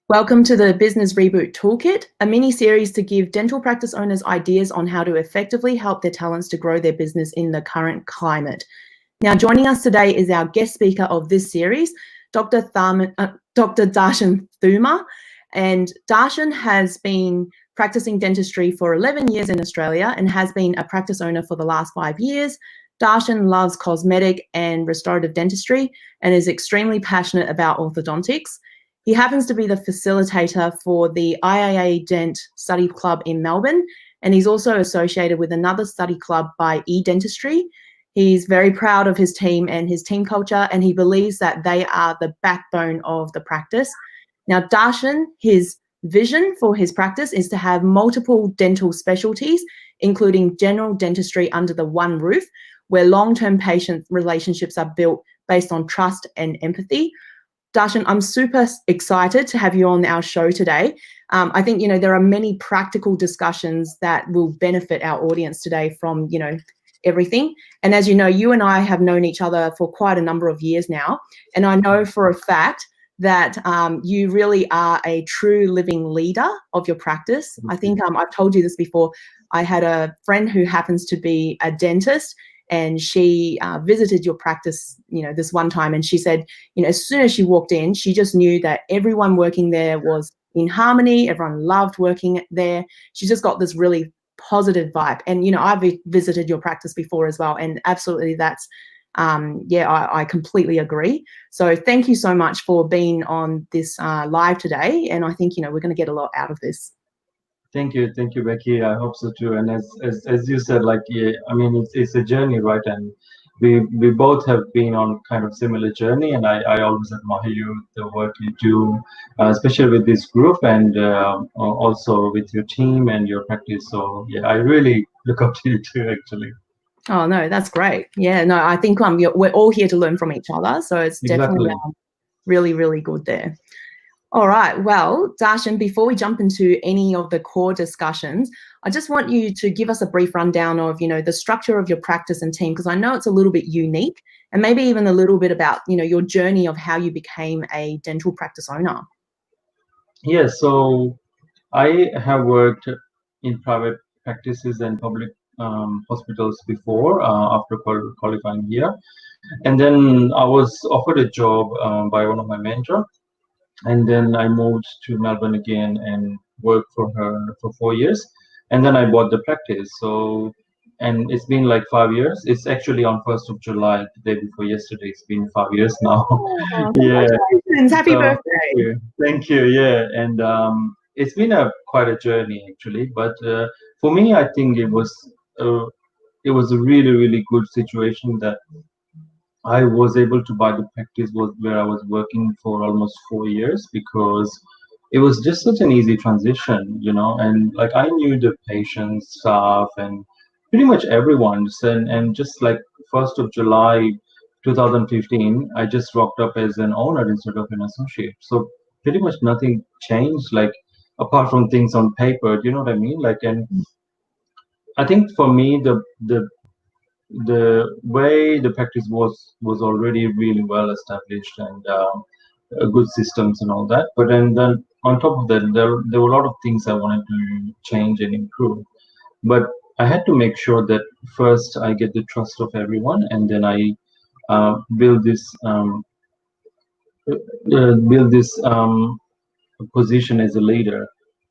Welcome to the Business Reboot Toolkit, a mini-series to give dental practice owners ideas on how to effectively help their talents to grow their business in the current climate. Now, joining us today is our guest speaker of this series, Dr. Darshan Thumar. And Darshan has been practicing dentistry for 11 years in Australia and has been a practice owner for the last 5 years. Darshan loves cosmetic and restorative dentistry and is extremely passionate about orthodontics. He happens to be the facilitator for the IAA Dent Study Club in Melbourne, and he's also associated with another study club by eDentistry. He's very proud of his team and his team culture, and he believes that they are the backbone of the practice. Now, Darshan, his vision for his practice is to have multiple dental specialties, including general dentistry under the one roof, where long-term patient relationships are built based on trust and empathy. Darshan, I'm super excited to have you on our show today. I think, there are many practical discussions that will benefit our audience today from, everything. And as you know, you and I have known each other for quite a number of years now. And I know for a fact that you really are a true living leader of your practice. I think I've told you this before. I had a friend who happens to be a dentist, and she visited your practice, this one time, and she said, as soon as she walked in, she just knew that everyone working there was in harmony. Everyone loved working there. She just got this really positive vibe. And, I've visited your practice before as well, and absolutely that's, I completely agree. So thank you so much for being on this live today. And I think, we're going to get a lot out of this. Thank you, Becky. I hope so too. And as you said, it's a journey, right? And we both have been on kind of similar journey. And I always admire you, the work you do, especially with this group, and also with your team and your practice. So yeah, I really look up to you too, actually. Oh no, that's great. Yeah, no, I think we're all here to learn from each other. So it's definitely really, really good there. All right. Well, Darshan, before we jump into any of the core discussions, I just want you to give us a brief rundown of, the structure of your practice and team, because I know it's a little bit unique, and maybe even a little bit about, your journey of how you became a dental practice owner. Yeah, so I have worked in private practices and public hospitals before after qualifying here. And then I was offered a job by one of my mentors. And then I moved to Melbourne again and worked for her for 4 years. And then I bought the practice. So, and it's been like 5 years. It's actually on 1st of July, the day before yesterday. It's been 5 years now. Oh, congratulations. Happy birthday. Thank you. Yeah. And it's been quite a journey actually. But for me, I think it was a really, really good situation that I was able to buy the practice where I was working for almost 4 years, because it was just such an easy transition, and like I knew the patients, staff, and pretty much everyone. And just like 1st of July 2015, I just rocked up as an owner instead of an associate. So pretty much nothing changed, like apart from things on paper, you know what I mean? And I think for me, the way the practice was already really well established, and good systems and all that. But then on top of that, there were a lot of things I wanted to change and improve. But I had to make sure that first I get the trust of everyone, and then I build this position as a leader.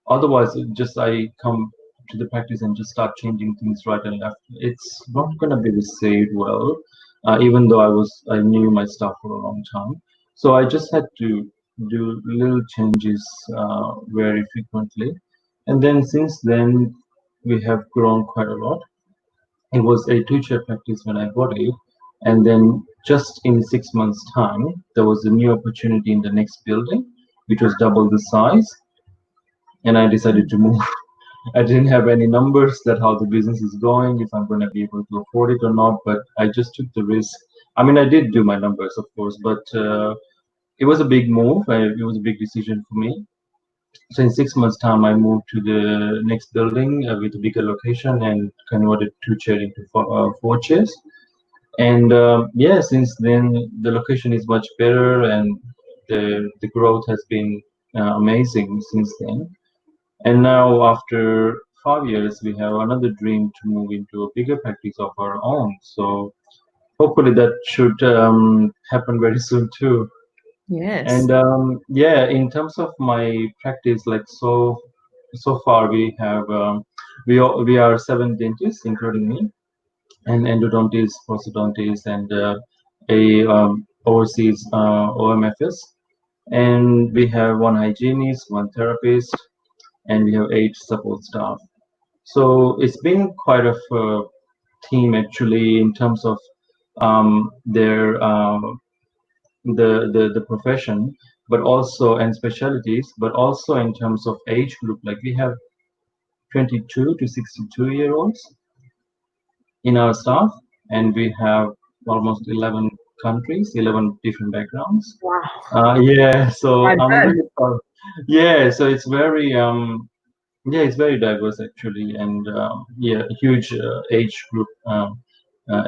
Otherwise, I come to the practice and just start changing things right and left. It's not going to be received well, even though I knew my staff for a long time. So I just had to do little changes very frequently. And then since then, we have grown quite a lot. It was a two-chair practice when I bought it. And then just in 6 months' time, there was a new opportunity in the next building, which was double the size. And I decided to move. I didn't have any numbers that how the business is going, if I'm going to be able to afford it or not, but I just took the risk. I mean, I did do my numbers, of course, but it was a big move. It was a big decision for me. So in 6 months' time, I moved to the next building with a bigger location and converted 2 chairs into 4 chairs. And since then, the location is much better, and the growth has been amazing since then. And now, after 5 years, we have another dream to move into a bigger practice of our own. So hopefully that should happen very soon too. Yes. And yeah, in terms of my practice, like so far we have we are 7 dentists, including me, and endodontist, prosthodontist, and a overseas OMFS, and we have 1 hygienist, 1 therapist, and we have 8 support staff. So it's been quite a team actually in terms of their the profession, but also and specialties, but also in terms of age group. Like we have 22 to 62-year-olds in our staff, and we have almost 11 countries, 11 different backgrounds. Wow. Yeah, so I I'm bet. really proud. Yeah, so it's very yeah, it's very diverse actually, and yeah, huge age group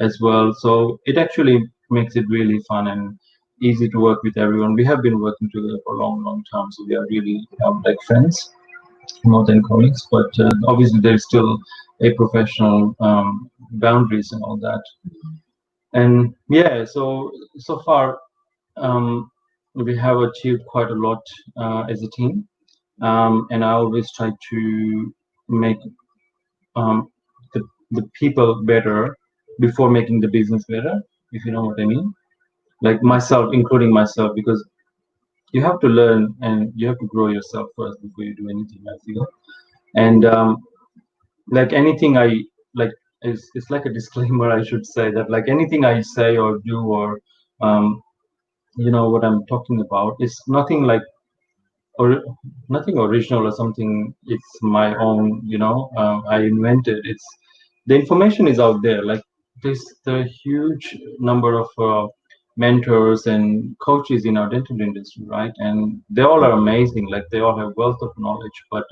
as well. So it actually makes it really fun and easy to work with everyone. We have been working together for a long, long time, so we are really like friends more than colleagues. But obviously, there's still a professional boundaries and all that. And yeah, so far we have achieved quite a lot as a team, and I always try to make um, the people better before making the business better, if you know what I mean. Like myself, including myself, because you have to learn and you have to grow yourself first before you do anything, I feel. And like anything I like, it's like a disclaimer, I should say, that like anything I say or do or you know what I'm talking about, it's nothing like or nothing original or something. It's my own, you know. I invented. It's the information is out there. Like there's the huge number of mentors and coaches in our dental industry, right? And they all are amazing. Like they all have wealth of knowledge, but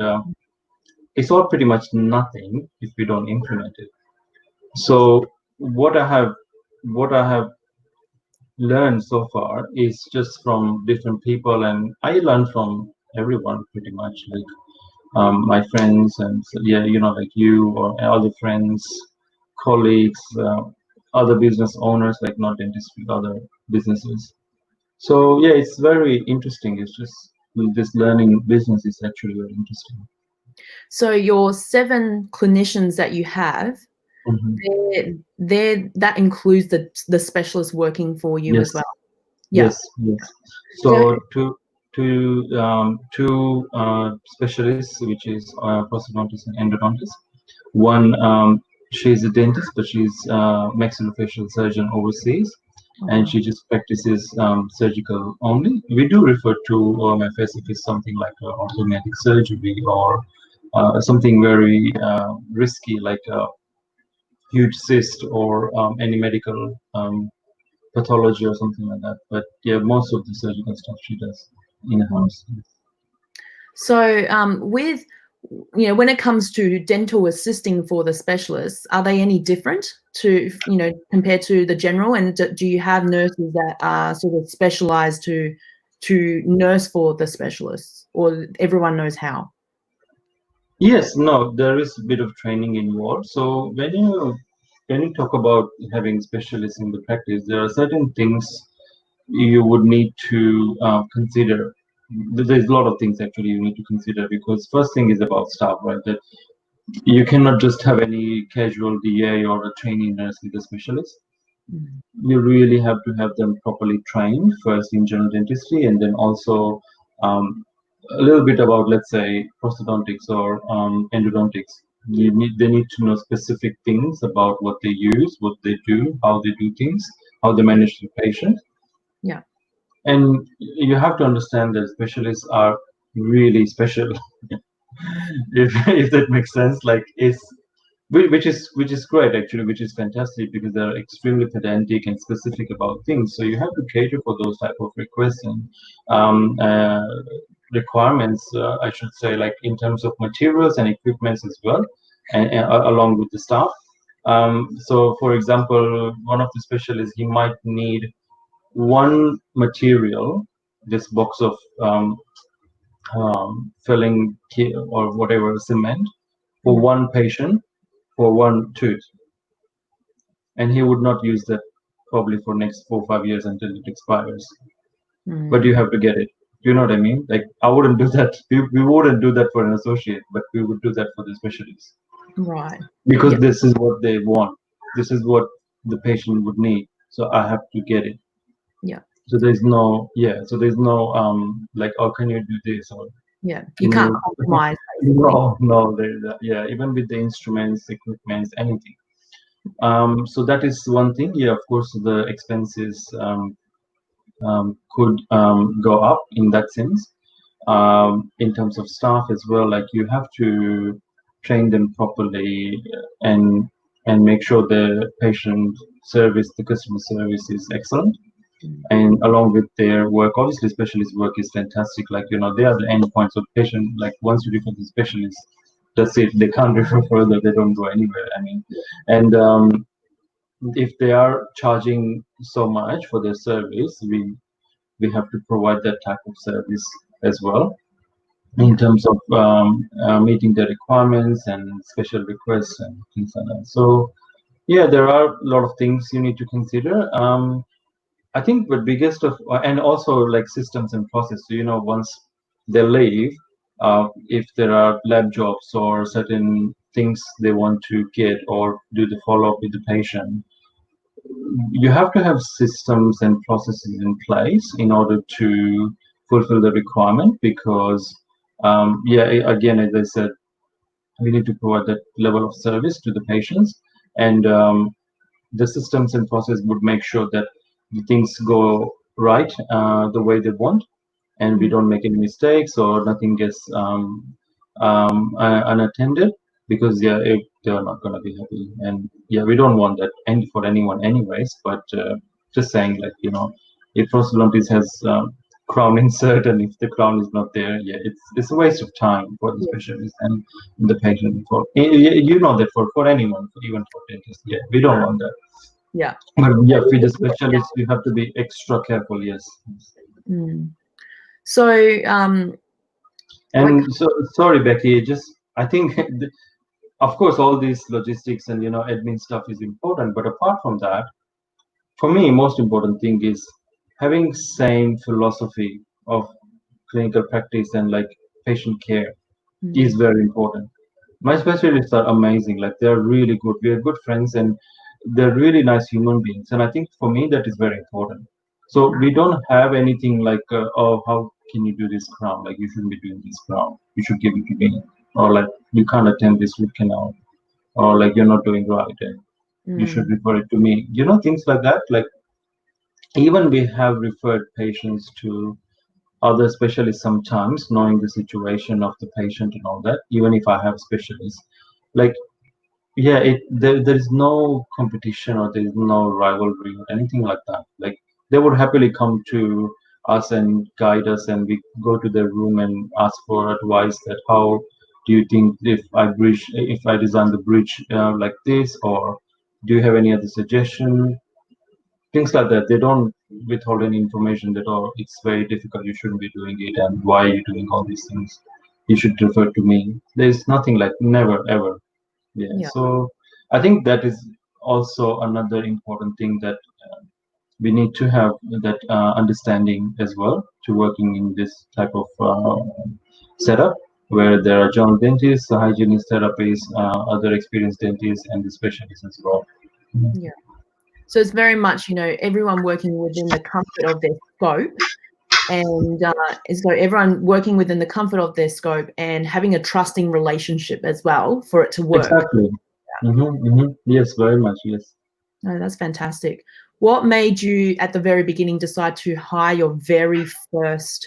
it's all pretty much nothing if we don't implement it. So what I have, what I have learned so far is just from different people, and I learn from everyone pretty much. Like my friends and yeah, you know, like you or other friends, colleagues, other business owners, like not dentistry, other businesses. So yeah, it's very interesting. It's just this learning business is actually very interesting. So your 7 clinicians that you have, Mhm. that includes the specialists working for you Yes, as well. Yeah. yes, yes. So So two specialists, which is prosthodontist and endodontist. One, she's a dentist, but she's maxillofacial surgeon overseas, and she just practices surgical only. We do refer to OMFS if it's something like orthodontic surgery or something very risky, like a huge cyst or any medical pathology or something like that. But yeah, most of the surgical stuff she does in house. So with, you know, when it comes to dental assisting for the specialists, are they any different to, you know, compared to the general? And do you have nurses that are sort of specialized to nurse for the specialists, or everyone knows how? Yes, no, there is a bit of training involved. So when you talk about having specialists in the practice, there are certain things you would need to consider. There's a lot of things actually you need to consider, because first thing is about staff, right? That you cannot just have any casual DA or a trainee nurse with a specialist. You really have to have them properly trained first in general dentistry, and then also um, a little bit about, let's say, prosthodontics or endodontics. They need to know specific things about what they use, what they do, how they do things, how they manage the patient. Yeah. And you have to understand that specialists are really special, if that makes sense. Like it's which is great actually, which is fantastic, because they're extremely pedantic and specific about things. So you have to cater for those type of requests and um, uh, requirements, I should say, like in terms of materials and equipments as well, and along with the staff. So for example, one of the specialists, he might need one material, this box of filling or whatever cement for one patient for one tooth, and he would not use that probably for next 4 or 5 years until it expires. But you have to get it. Do you know what I mean? Like I wouldn't do that. We wouldn't do that for an associate, but we would do that for the specialist. Right. Because Yep. this is what they want. This is what the patient would need. So I have to get it. Yeah. So there's no So there's no like, oh, can you do this, or Yeah. You can't compromise. no. Yeah, even with the instruments, equipments, anything. So that is one thing. Yeah, of course, the expenses could go up in that sense. In terms of staff as well, like you have to train them properly and make sure the patient service, the customer service is excellent. And along with their work, obviously specialist work is fantastic. Like, they are the end points of patient. Like once you refer to specialist, that's it. They can't refer further. They don't go anywhere. I mean, and if they are charging so much for their service, we have to provide that type of service as well, in terms of meeting the requirements and special requests and things like that. So yeah, there are a lot of things you need to consider. I think the biggest of, and also like systems and process. So, once they leave, if there are lab jobs or certain things they want to get or do the follow-up with the patient, you have to have systems and processes in place in order to fulfill the requirement, because again, as I said, we need to provide that level of service to the patients, and the systems and process would make sure that the things go right the way they want, and we don't make any mistakes or nothing gets unattended, because if they're not going to be happy, and we don't want that for anyone anyways. But just saying, like, if prosthodontics has crown insert, and if the crown is not there, it's a waste of time for the specialist and the patient. For you know that for anyone, even for dentists, we don't want that. Yeah. But for the specialists, you have to be extra careful. Yes. So and so sorry, Becky, I think of course all these logistics and admin stuff is important, but apart from that, for me, most important thing is having same philosophy of clinical practice and like patient care is very important. My specialists are amazing. Like, they're really good. We are good friends, and they're really nice human beings. And I think for me that is very important. So we don't have anything like, oh, how can you do this crown? Like, you shouldn't be doing this crown. You should give it to me. Or like, you can't attend this root canal. Or like, you're not doing right, and you should refer it to me. Things like that. Like, even we have referred patients to other specialists sometimes, knowing the situation of the patient and all that. Even if I have specialists, like, there is no competition, or there is no rivalry or anything like that. Like, they would happily come to us and guide us, and we go to their room and ask for advice, that how do you think if I design the bridge like this, or do you have any other suggestion, things like that. They don't withhold any information that, oh, it's very difficult, you shouldn't be doing it, and why are you doing all these things, you should refer to me. There's nothing like, never ever. So I think that is also another important thing, that we need to have that understanding as well, to working in this type of setup, where there are general dentists, hygienists, therapists, other experienced dentists, and the specialists as well. So it's very much, everyone working within the comfort of their scope, and so everyone working within the comfort of their scope and having a trusting relationship as well for it to work. Exactly. Yes, very much. Yes. No, that's fantastic. What made you at the very beginning decide to hire your very first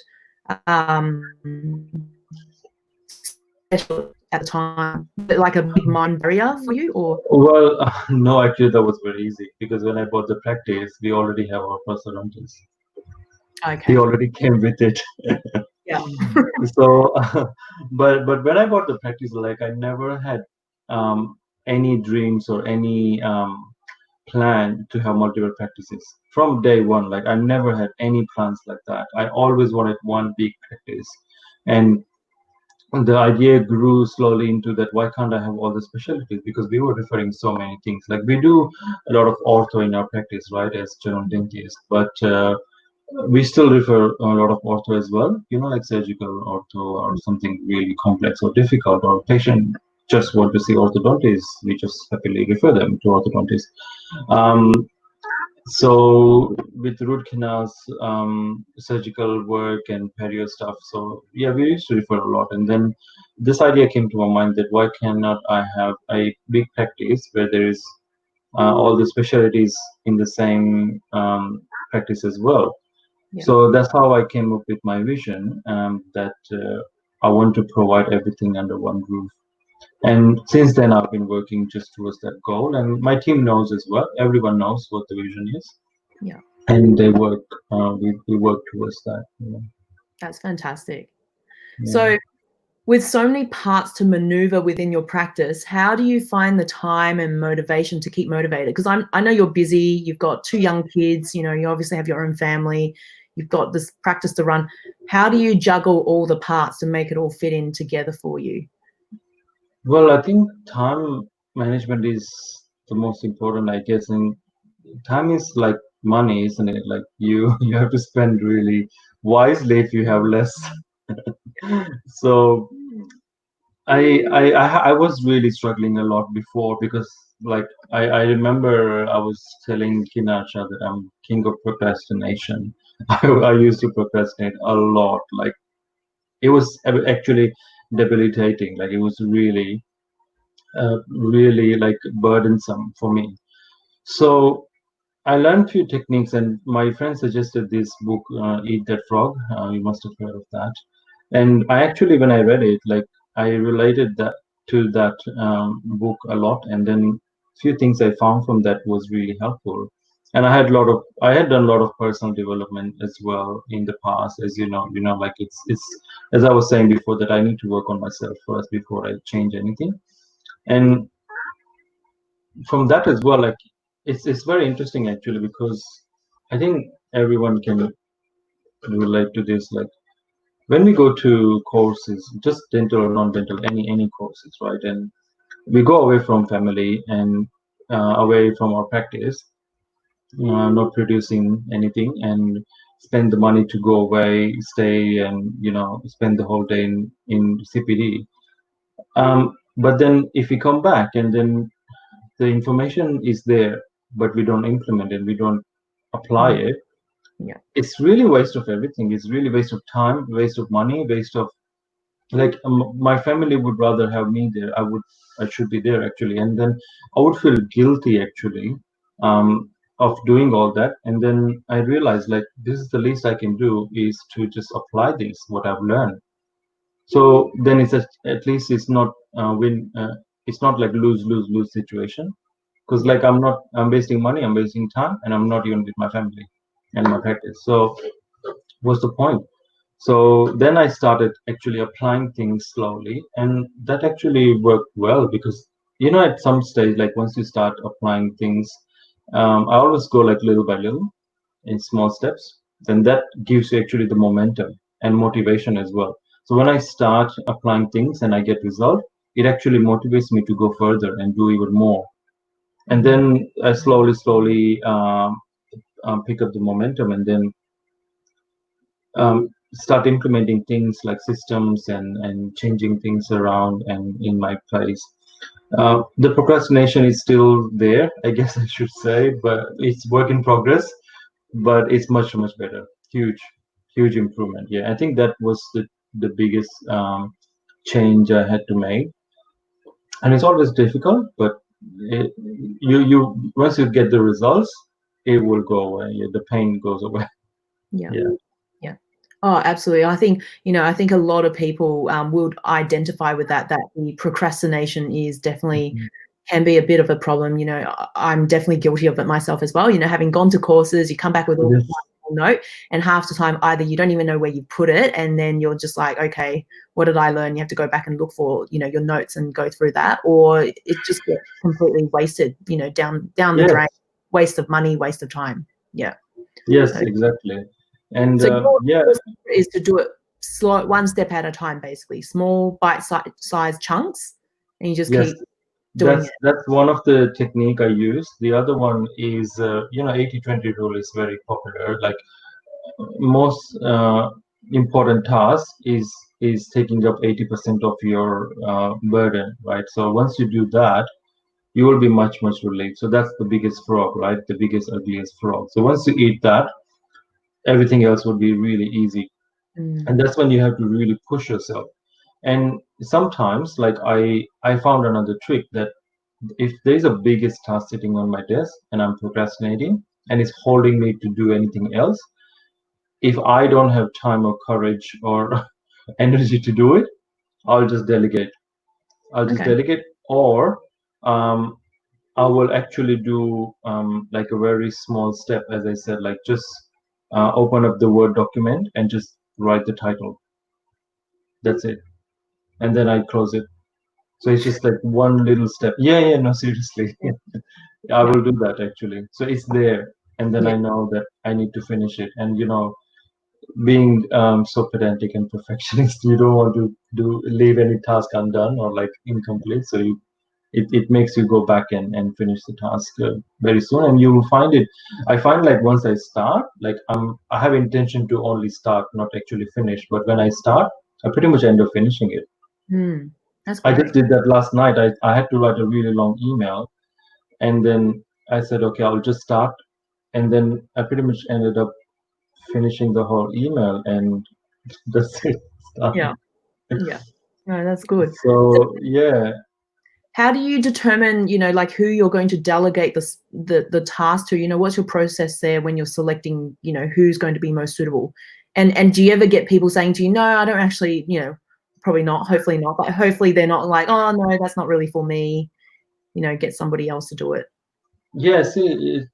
specialist at the time? Like a big mind barrier for you, or? Well, no, actually that was very easy, because when I bought the practice, we already have our prosthodontist. Okay. He already came with it. Yeah. So, but when I bought the practice, like, I never had any dreams or any plan to have multiple practices from day one. Like, I never had any plans like that. I always wanted one big practice, And the idea grew slowly into that, why can't I have all the specialties? Because we were referring so many things. Like we do a lot of ortho in our practice, right, as general dentists, but we still refer a lot of ortho as well, like surgical ortho or something really complex or difficult, or patient just want to see orthodontists, we just happily refer them to orthodontists. So with root canals, surgical work and perio stuff, so yeah, we used to refer a lot. And then this idea came to my mind that why cannot I have a big practice where there is all the specialties in the same practice as well. Yeah. So that's how I came up with my vision, that I want to provide everything under one roof. And since then, I've been working just towards that goal. And my team knows as well. Everyone knows what the vision is. Yeah. And they work. We work towards that. That's fantastic. Yeah. So, with so many parts to maneuver within your practice, how do you find the time and motivation to keep motivated? Because I know you're busy. You've got 2 young kids. You obviously have your own family. You've got this practice to run. How do you juggle all the parts to make it all fit in together for you? Well, I think time management is the most important, I guess. And time is like money, isn't it? Like you have to spend really wisely if you have less. So I was really struggling a lot before, because like I remember I was telling Kinasha that I'm king of procrastination. I used to procrastinate a lot. Like it was actually debilitating. Like it was really really like burdensome for me. So I learned few techniques, and my friend suggested this book, Eat That Frog. You must have heard of that. And I actually, when I read it, like I related that to that book a lot, and then few things I found from that was really helpful. And I had done a lot of personal development as well in the past, as like it's as I was saying before, that I need to work on myself first before I change anything. And from that as well, like it's very interesting actually, because I think everyone can relate to this. Like when we go to courses, just dental or non-dental, any courses, right? And we go away from family and away from our practice, not producing anything, and spend the money to go away, stay, and spend the whole day in CPD. But then if we come back and then the information is there, but we don't implement it, we don't apply it. Yeah. It's really waste of everything. It's really waste of time, waste of money, waste of like my family would rather have me there. I should be there actually, and then I would feel guilty actually of doing all that. And then I realized like this is the least I can do, is to just apply this what I've learned. So then at least it's not win. It's not like lose situation, because like I'm wasting money, I'm wasting time, and I'm not even with my family and my practice. So what's the point? So then I started actually applying things slowly, and that actually worked well, because at some stage, like once you start applying things, I always go like little by little in small steps. Then that gives you actually the momentum and motivation as well. So when I start applying things and I get result, it actually motivates me to go further and do even more. And then I slowly pick up the momentum, and then start implementing things like systems and changing things around and in my place. The procrastination is still there, I guess I should say, but it's work in progress. But it's much better. Huge improvement. Yeah, I think that was the biggest change I had to make, and it's always difficult, but you once you get the results, it will go away. Yeah, the pain goes away. Yeah. Yeah. Yeah. Oh, absolutely. I think, I think a lot of people would identify with that the procrastination is definitely can be a bit of a problem. I'm definitely guilty of it myself as well. Having gone to courses, you come back with all Yes. note, and half the time either you don't even know where you put it, and then you're just like, okay, what did I learn? You have to go back and look for your notes and go through that, or it just gets completely wasted, down the Yes. drain. Waste of money, waste of time. Yeah. Yes, So, exactly. And so your yeah, secret is to do it slow, one step at a time, basically, small bite-sized chunks, and you just Yes, keep doing it. that's one of the technique I use. The other one is 80-20 rule is very popular. Like most important task is taking up 80% of your burden, right? So once you do that, you will be much relieved. So that's the biggest frog, right? The biggest ugliest frog. So once you eat that, everything else would be really easy. And that's when you have to really push yourself. And sometimes, like I found another trick that if there's a biggest task sitting on my desk and I'm procrastinating and it's holding me to do anything else, if I don't have time or courage or energy to do it, I'll just delegate. Okay. Or um, I will actually do like a very small step, as I said, like just open up the Word document and just write the title. That's it. And then I close it. So it's just like one little step. Yeah, no, seriously. Yeah. I Yeah. will do that actually. So it's there. And then Yeah. I know that I need to finish it. And being so pedantic and perfectionist, you don't want to leave any task undone or like incomplete. So it makes you go back and finish the task very soon, and you will find it. I find like once I start, like I have intention to only start, not actually finish. But when I start, I pretty much end up finishing it. That's I great. just did that last night. I had to write a really long email, and then I said, okay, I'll just start, and then I pretty much ended up finishing the whole email, and that's it. It's Yeah. done. Yeah. No, that's good. So yeah, How do you determine, like who you're going to delegate the task to? What's your process there when you're selecting, who's going to be most suitable? And do you ever get people saying to you, no, I don't actually, probably not, hopefully not, but hopefully they're not like, oh no, that's not really for me, get somebody else to do it. yes,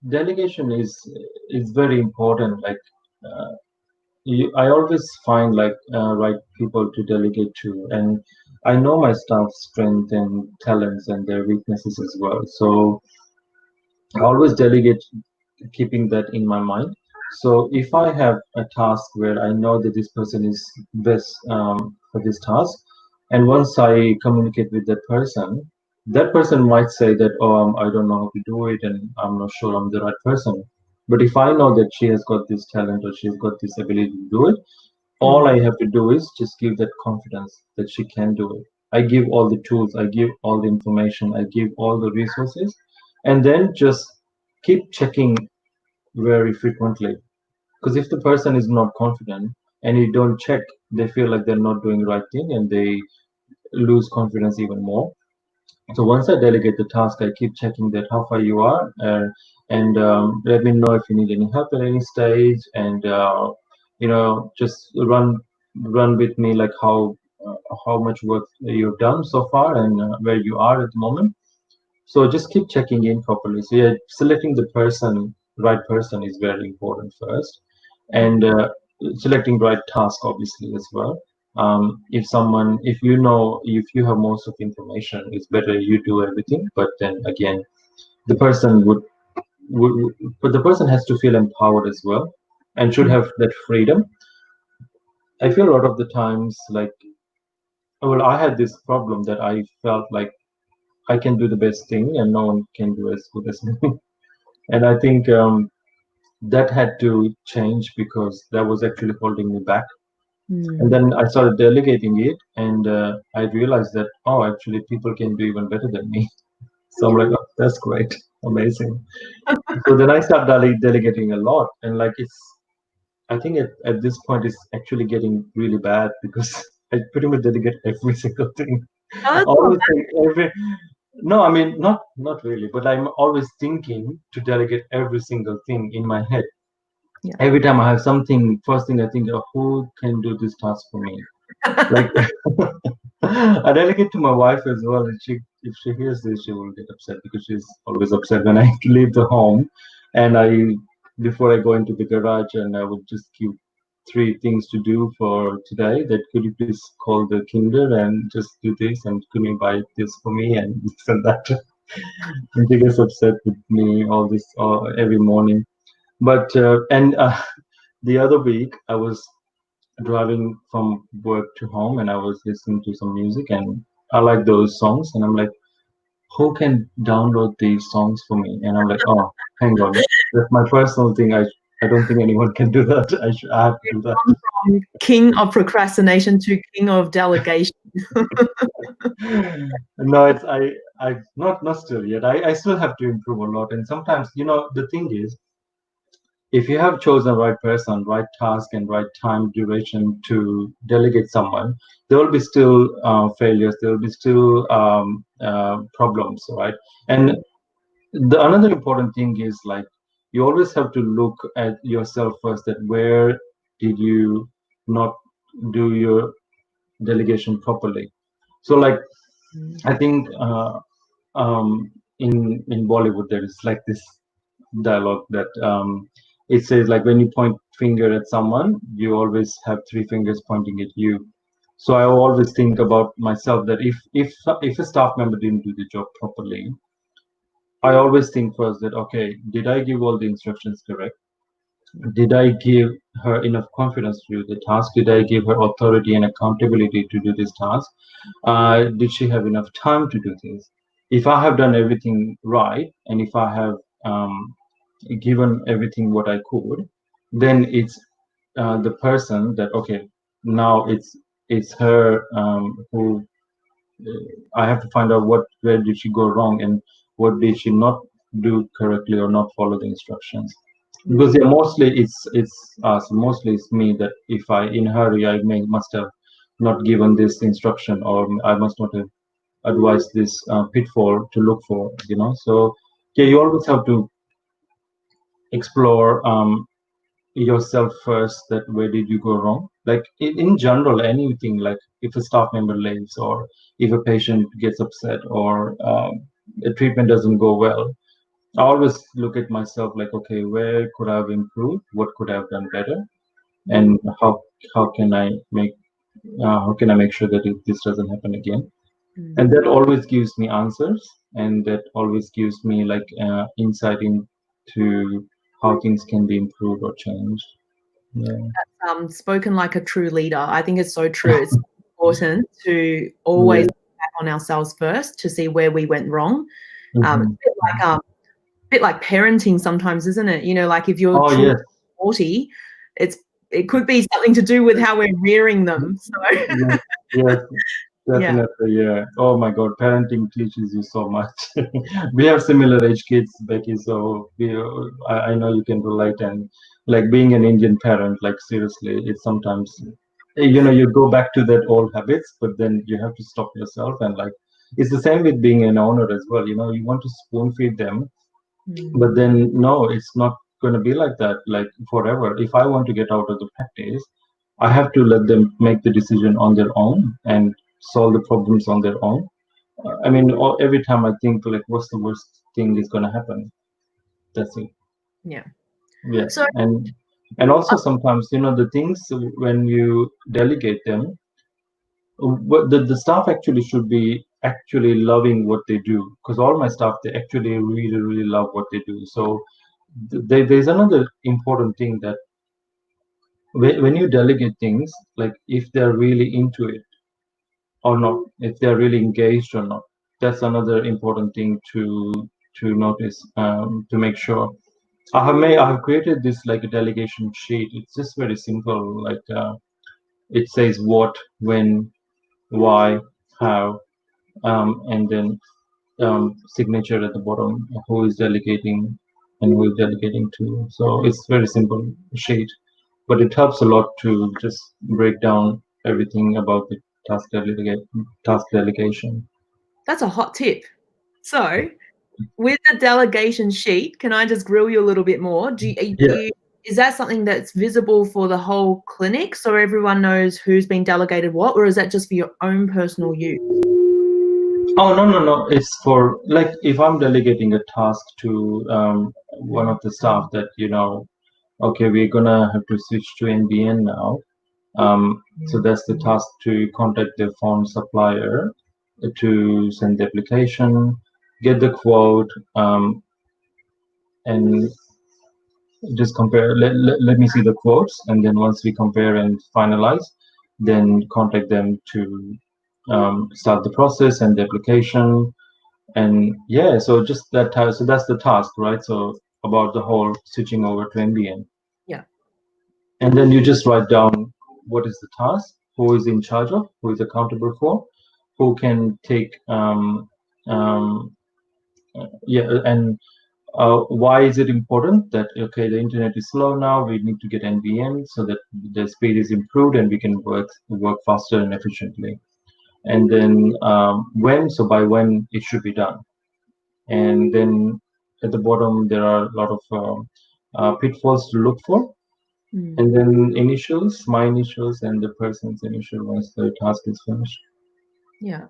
delegation is very important. Like I always find like right people to delegate to, and I know my staff's strength and talents and their weaknesses as well. So I always delegate, keeping that in my mind. So if I have a task where I know that this person is best for this task, and once I communicate with that person might say that, oh, I don't know how to do it, and I'm not sure I'm the right person. But if I know that she has got this talent or she's got this ability to do it, all I have to do is just give that confidence that she can do it. I give all the tools, I give all the information, I give all the resources, and then just keep checking very frequently. Because if the person is not confident and you don't check, they feel like they're not doing the right thing and they lose confidence even more. So once I delegate the task, I keep checking that how far you are, and let me know if you need any help at any stage, and just run with me like how much work you've done so far and where you are at the moment. So just keep checking in properly. So yeah, selecting the right person is very important first, and selecting right task obviously as well. If you have most of the information, it's better you do everything. But then again, the person but the person has to feel empowered as well, and should have that freedom. I feel a lot of the times like, well, I had this problem that I felt like I can do the best thing and no one can do as good as me. And I think that had to change because that was actually holding me back. And then I started delegating it, and I realized that, oh, actually, people can do even better than me. So I'm like, oh, that's great, amazing. So then I start delegating a lot, and like I think at this point it's actually getting really bad because I pretty much delegate every single thing. Oh, that's not Always think every No, I mean not really, but I'm always thinking to delegate every single thing in my head. Yeah. Every time I have something, first thing I think, oh, who can do this task for me? Like I delegate to my wife as well. And if she hears this, she will get upset because she's always upset when I leave the home, and before I go into the garage, and I would just give three things to do for today. That could you please call the kinder and just do this, and could you buy this for me and this and that. And she gets upset with me all this every morning. But and the other week I was driving from work to home, and I was listening to some music, and I like those songs, and I'm like, who can download these songs for me? And I'm like, oh, hang on, that's my personal thing. I don't think anyone can do that. I have to do that. From king of procrastination to king of delegation. No, it's I not still yet. I still have to improve a lot, and sometimes, the thing is, if you have chosen right person, right task, and right time duration to delegate someone, there will be still failures. There will be still problems, right? And the another important thing is, like, you always have to look at yourself first. That where did you not do your delegation properly? So, like, I think in Bollywood there is like this dialogue that it says, like, when you point finger at someone, you always have three fingers pointing at you. So I always think about myself that if a staff member didn't do the job properly, I always think first that, okay, did I give all the instructions correct? Did I give her enough confidence to do the task? Did I give her authority and accountability to do this task? Did she have enough time to do this? If I have done everything right, and if I have given everything what I could, then it's the person that, okay, now it's her who I have to find out where did she go wrong, and what did she not do correctly or not follow the instructions. Because, yeah, mostly it's us, mostly it's me, that if I in hurry I must have not given this instruction, or I must not have advised this pitfall to look for, so yeah, you always have to explore yourself first, that where did you go wrong, like in general, anything, like if a staff member leaves, or if a patient gets upset, or a treatment doesn't go well. I always look at myself like, okay, where could I have improved, what could I have done better, and how can I make sure that this doesn't happen again. And that always gives me answers, and that always gives me, like, insight into how things can be improved or changed. Yeah. Spoken like a true leader. I think it's so true. It's important to always look back on ourselves first to see where we went wrong. A bit like parenting sometimes, isn't it? Like if you're 40, it could be something to do with how we're rearing them. So Yes, definitely, yeah. Oh my God, parenting teaches you so much. We have similar age kids, Becky, so I know you can relate. And like being an Indian parent, like seriously, it's sometimes, you go back to that old habits, but then you have to stop yourself. And like, it's the same with being an owner as well. You want to spoon feed them, but then no, it's not going to be like that, like forever. If I want to get out of the practice, I have to let them make the decision on their own and solve the problems on their own. I mean, every time I think, like, what's the worst thing is going to happen? That's it. Yeah. So, and also sometimes, the things when you delegate them, the staff actually should be actually loving what they do, because all my staff, they actually really really love what they do. So there's another important thing, that when you delegate things, like if they're really into it or not, if they're really engaged or not, that's another important thing to notice, to make sure. I have created this, like, a delegation sheet. It's just very simple, like, it says what, when, why, how, and then signature at the bottom, who is delegating and who is delegating to. So it's very simple sheet, but it helps a lot to just break down everything about the task delegation. That's a hot tip. So with the delegation sheet, can I just grill you a little bit more? Is that something that's visible for the whole clinic, so everyone knows who's been delegated what, or is that just for your own personal use? Oh, no. It's for, like, if I'm delegating a task to one of the staff, that, okay, we're gonna have to switch to NBN now. So that's the task, to contact the phone supplier to send the application, get the quote, and just compare. Let me see the quotes, and then once we compare and finalize, then contact them to start the process and the application. And yeah, so just that. So that's the task, right? So about the whole switching over to MBN. Yeah. And then you just write down what is the task, who is in charge of, who is accountable for, who can take yeah, and why is it important that okay, the internet is slow now, we need to get NBN so that the speed is improved and we can work faster and efficiently. And then when, so by when it should be done. And then at the bottom there are a lot of pitfalls to look for. And then initials, my initials, and the person's initial once the task is finished. Yeah.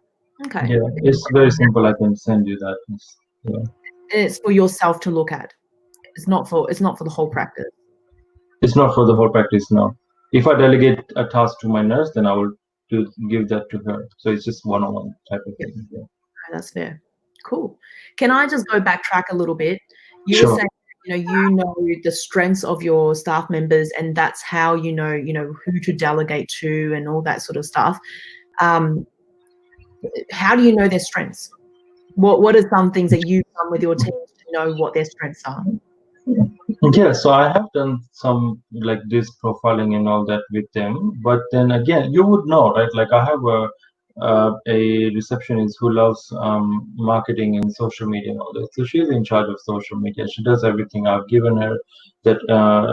Okay. Yeah, it's very simple. I can send you that. Yeah. It's for yourself to look at. It's not for the whole practice. It's not for the whole practice, no. If I delegate a task to my nurse, then I will give that to her. So it's just one-on-one type of thing. Yeah. That's fair. Cool. Can I just go backtrack a little bit? You Sure. were saying, you know the strengths of your staff members, and that's how you know who to delegate to and all that sort of stuff. How do you know their strengths? What are some things that you've done with your team to know what their strengths are? Yeah, so I have done some like this profiling and all that with them, but then again, you would know, right? Like I have a receptionist who loves marketing and social media and all that. So she's in charge of social media. She does everything. I've given her that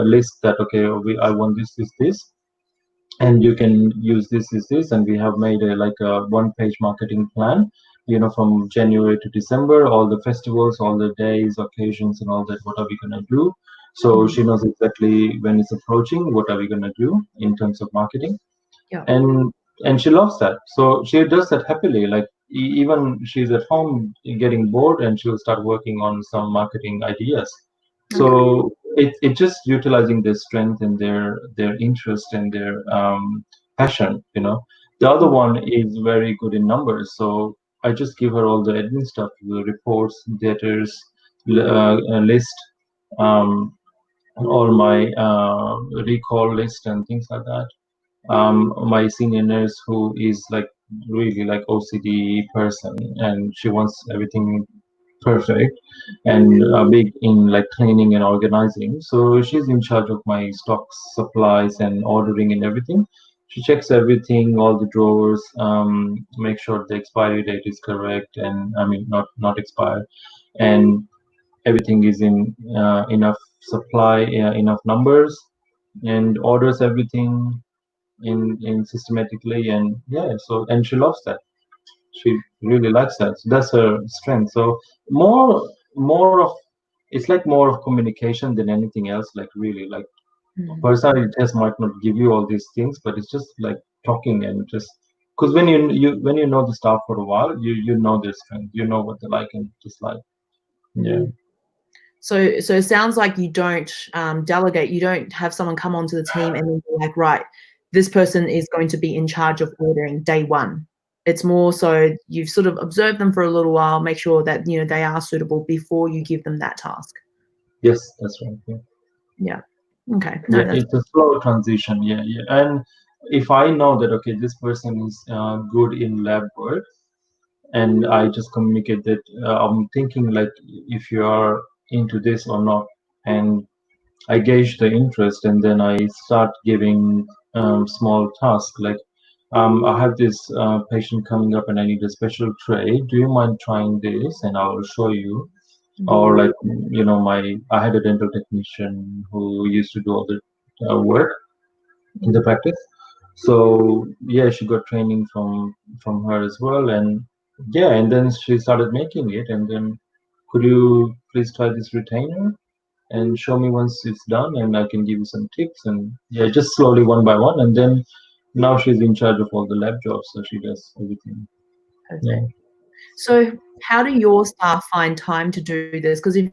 list that okay, I want this, and you can use this, and we have made a one-page marketing plan. From January to December, all the festivals, all the days, occasions, and all that. What are we gonna do? So she knows exactly when it's approaching. What are we gonna do in terms of marketing? Yeah. And she loves that. So she does that happily. Like even she's at home getting bored, and she'll start working on some marketing ideas. So it's just utilizing their strength and their interest and their passion. The other one is very good in numbers, so I just give her all the admin stuff, the reports, debtors, list, all my recall list and things like that. My senior nurse, who is like really like OCD person, and she wants everything perfect and big in like cleaning and organizing. So she's in charge of my stocks, supplies, and ordering and everything. She checks everything, all the drawers, make sure the expiry date is correct, and I mean not expired, and everything is in enough supply, enough numbers, and orders everything in systematically. And yeah, so and she loves that. She really likes that. So that's her strength. So more of it's like more of communication than anything else. Like really, like personality test might not give you all these things, but it's just like talking and just because when you know the staff for a while, you know their strength, you know what they like and dislike. Yeah. So it sounds like you don't delegate. You don't have someone come onto the team and then be like, right, this person is going to be in charge of ordering day one. It's more so you've sort of observed them for a little while, make sure that they are suitable before you give them that task. Yes, that's right. Yeah. Okay. No, yeah, it's a slow transition. Yeah. And if I know that okay, this person is good in lab work, and I just communicate that I'm thinking like if you are into this or not, and I gauge the interest, and then I start giving small tasks like I have this patient coming up and I need a special tray. Do you mind trying this? And I will show you. Or like I had a dental technician who used to do all the work in the practice. So yeah, she got training from her as well, and yeah, and then she started making it, and then could you please try this retainer and show me once it's done, and I can give you some tips, and yeah, just slowly one by one, and then now she's in charge of all the lab jobs, so she does everything. Perfect. Yeah. So how do your staff find time to do this? Because if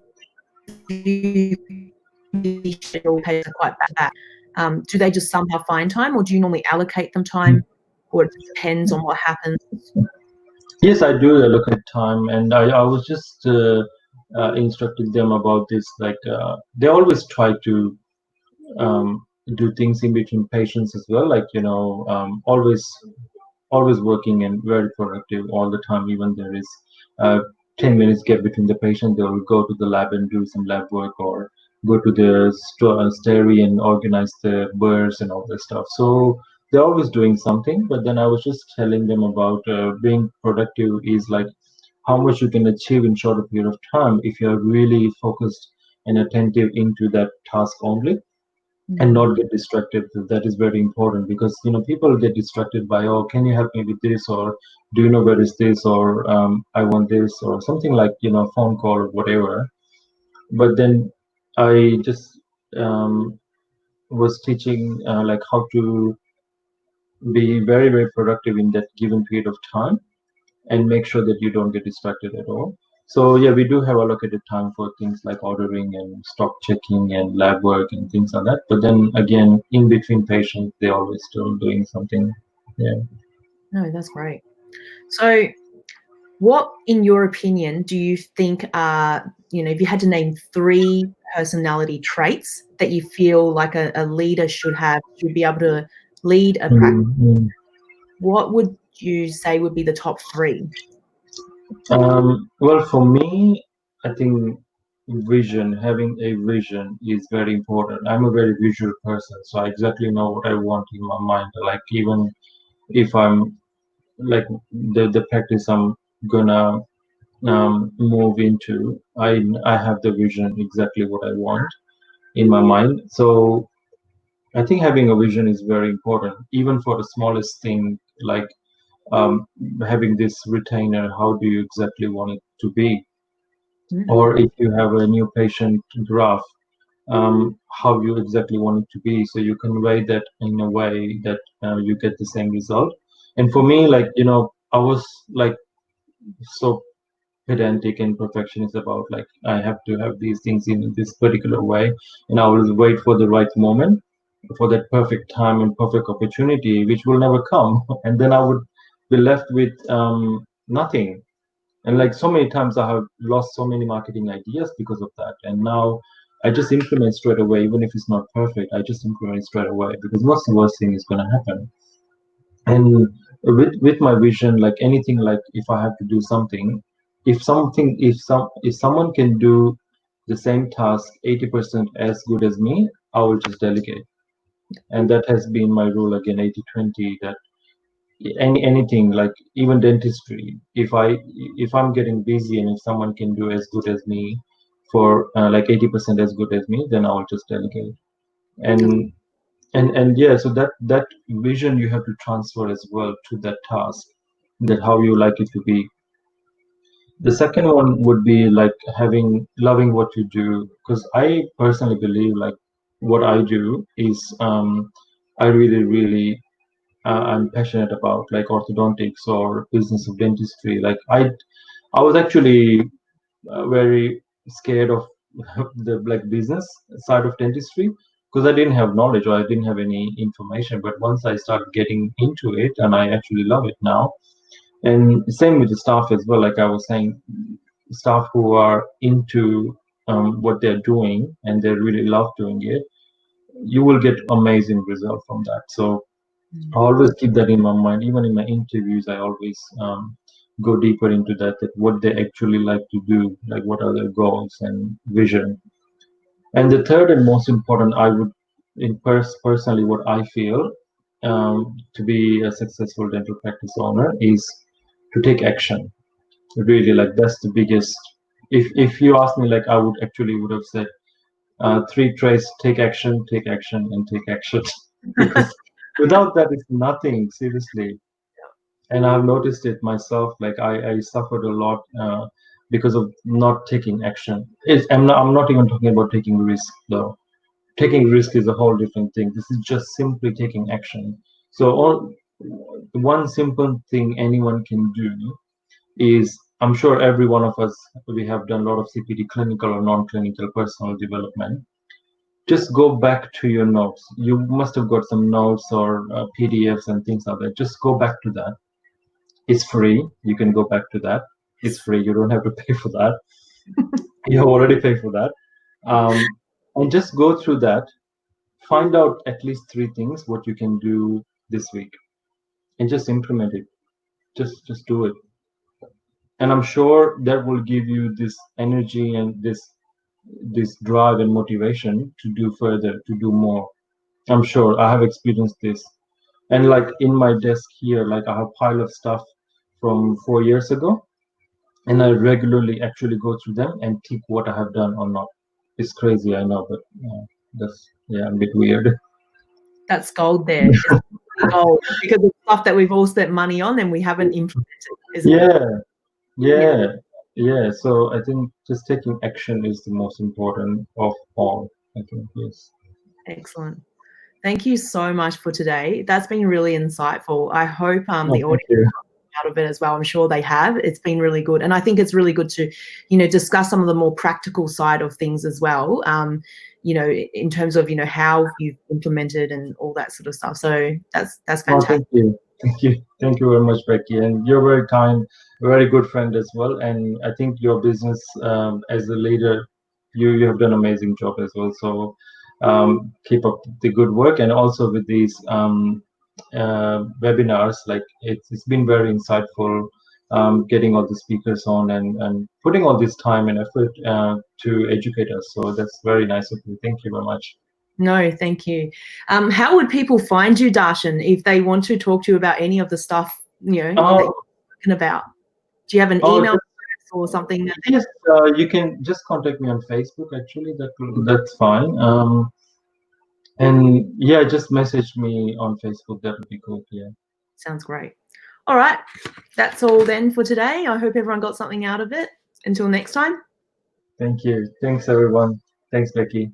you schedule are quite back, do they just somehow find time, or do you normally allocate them time, or it depends on what happens? Yes, I do allocate time, and I was just instructed them about this. Like they always try to do things in between patients as well. Like always working and very productive all the time. Even there is 10 minutes gap between the patient, they will go to the lab and do some lab work, or go to the stairy and organize the birds and all that stuff. So they're always doing something. But then I was just telling them about being productive is like how much you can achieve in shorter period of time if you're really focused and attentive into that task only, and not get distracted. That is very important, because people get distracted by, oh, can you help me with this, or do you know where is this, or I want this, or something like phone call or whatever. But then I just was teaching like how to be very, very productive in that given period of time, and make sure that you don't get distracted at all. So yeah, we do have allocated time for things like ordering and stock checking and lab work and things like that. But then again, in between patients, they're always still doing something. Yeah. No, that's great. So what, in your opinion, do you think are, if you had to name 3 personality traits that you feel like a leader should have to be able to lead a practice, what would you say would be the top 3? Well, for me, I think having a vision is very important. I'm a very visual person, so I exactly know what I want in my mind. Like, even if I'm like the practice I'm gonna move into, I have the vision exactly what I want in my mind. So I think having a vision is very important, even for the smallest thing, like um, having this retainer. How do you exactly want it to be? Or if you have a new patient graph, how you exactly want it to be, so you convey that in a way that you get the same result. And for me, like I was like so pedantic and perfectionist about, like, I have to have these things in this particular way, and I will wait for the right moment, for that perfect time and perfect opportunity, which will never come. And then I would be left with nothing. And like so many times I have lost so many marketing ideas because of that. And now I just implement straight away, even if it's not perfect. I just implement straight away, because what's the worst thing is going to happen? And with my vision, like anything, like if I have to do something, if someone can do the same task 80% as good as me, I will just delegate. And that has been my rule, again, 80/20. That anything, like even dentistry, if I'm getting busy, and if someone can do as good as me for like 80% as good as me, then I will just delegate. And yeah, so that vision you have to transfer as well to that task, that how you like it to be. The second one would be like loving what you do, because I personally believe, like, what I do is I really, really I'm passionate about, like orthodontics or business of dentistry. Like I was actually very scared of the like business side of dentistry, because I didn't have knowledge, or I didn't have any information. But once I started getting into it, and I actually love it now. And same with the staff as well. Like I was saying, staff who are into what they're doing and they really love doing it, you will get amazing result from that. So I always keep that in my mind. Even in my interviews, I always go deeper into that what they actually like to do, like what are their goals and vision. And the third and most important, I would, personally, what I feel to be a successful dental practice owner is to take action. Really, like that's the biggest. If you ask me, like I would have said 3 traits: take action, and take action. Because without that, it's nothing. Seriously. And I've noticed it myself. Like I suffered a lot because of not taking action. I'm not even talking about taking risk, though. Taking risk is a whole different thing. This is just simply taking action. So one simple thing anyone can do is, I'm sure every one of us, we have done a lot of CPD, clinical or non-clinical personal development. Just go back to your notes. You must have got some notes or PDFs and things like that. Just go back to that. It's free. You can go back to that. It's free. You don't have to pay for that. You have already paid for that. And just go through that. Find out at least 3 things what you can do this week, and just implement it. Just do it. And I'm sure that will give you this energy and this drive and motivation to do further, to do more. I'm sure I have experienced this. And like in my desk here, like I have a pile of stuff from 4 years ago, and I regularly actually go through them and tick what I have done or not. It's crazy, I know, but that's a bit weird. That's gold there. It's gold because it's stuff that we've all spent money on and we haven't implemented, isn't it? Yeah. So I think just taking action is the most important of all, I think. Yes. Excellent. Thank you so much for today. That's been really insightful. I hope the audience got out of it as well. I'm sure they have. It's been really good. And I think it's really good to, discuss some of the more practical side of things as well, in terms of, how you've implemented and all that sort of stuff. So that's fantastic. Thank you very much, Becky. And you're very kind, very good friend as well. And I think your business as a leader, you have done an amazing job as well. So keep up the good work, and also with these webinars, like it's been very insightful, getting all the speakers on and putting all this time and effort to educate us. So that's very nice of you. Thank you very much. No, thank you. How would people find you, Darshan, if they want to talk to you about any of the stuff that you're talking about? Do you have an email address or something? Yes, you can just contact me on Facebook. Actually, that's fine. And yeah, just message me on Facebook. That would be good. Yeah. Sounds great. All right, that's all then for today. I hope everyone got something out of it. Until next time. Thank you. Thanks, everyone. Thanks, Becky. Bye.